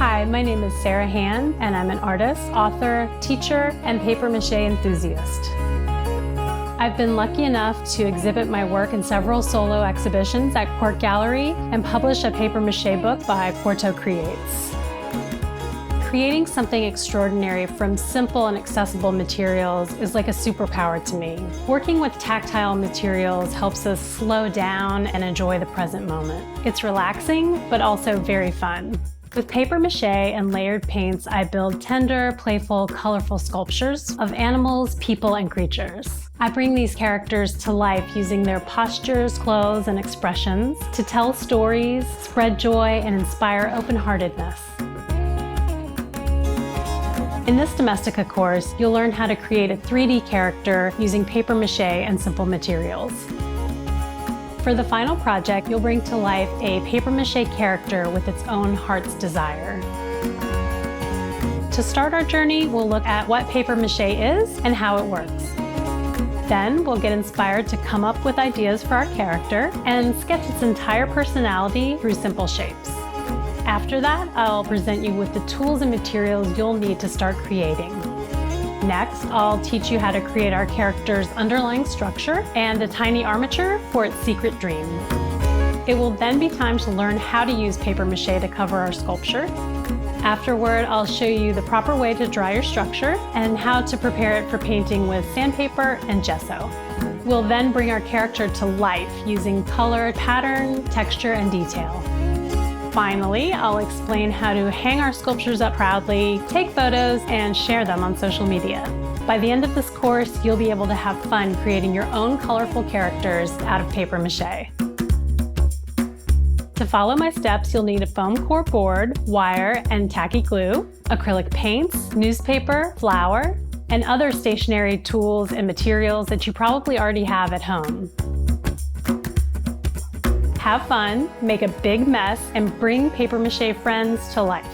Hi, my name is Sarah Hand, and I'm an artist, author, teacher, and papier-mâché enthusiast. I've been lucky enough to exhibit my work in several solo exhibitions at Court Gallery and publish a papier-mâché book by Quarto Creates. Creating something extraordinary from simple and accessible materials is like a superpower to me. Working with tactile materials helps us slow down and enjoy the present moment. It's relaxing, but also very fun. With papier-mâché and layered paints, I build tender, playful, colorful sculptures of animals, people, and creatures. I bring these characters to life using their postures, clothes, and expressions to tell stories, spread joy, and inspire open-heartedness. In this Domestika course, you'll learn how to create a 3D character using papier-mâché and simple materials. For the final project, you'll bring to life a papier-mâché character with its own heart's desire. To start our journey, we'll look at what papier-mâché is and how it works. Then we'll get inspired to come up with ideas for our character and sketch its entire personality through simple shapes. After that, I'll present you with the tools and materials you'll need to start creating. Next, I'll teach you how to create our character's underlying structure and a tiny armature for its secret dream. It will then be time to learn how to use papier-mâché to cover our sculpture. Afterward, I'll show you the proper way to draw your structure and how to prepare it for painting with sandpaper and gesso. We'll then bring our character to life using color, pattern, texture, and detail. Finally, I'll explain how to hang our sculptures up proudly, take photos, and share them on social media. By the end of this course, you'll be able to have fun creating your own colorful characters out of papier-mâché. To follow my steps, you'll need a foam core board, wire, and tacky glue, acrylic paints, newspaper, flour, and other stationery tools and materials that you probably already have at home. Have fun, make a big mess, and bring papier-mâché friends to life.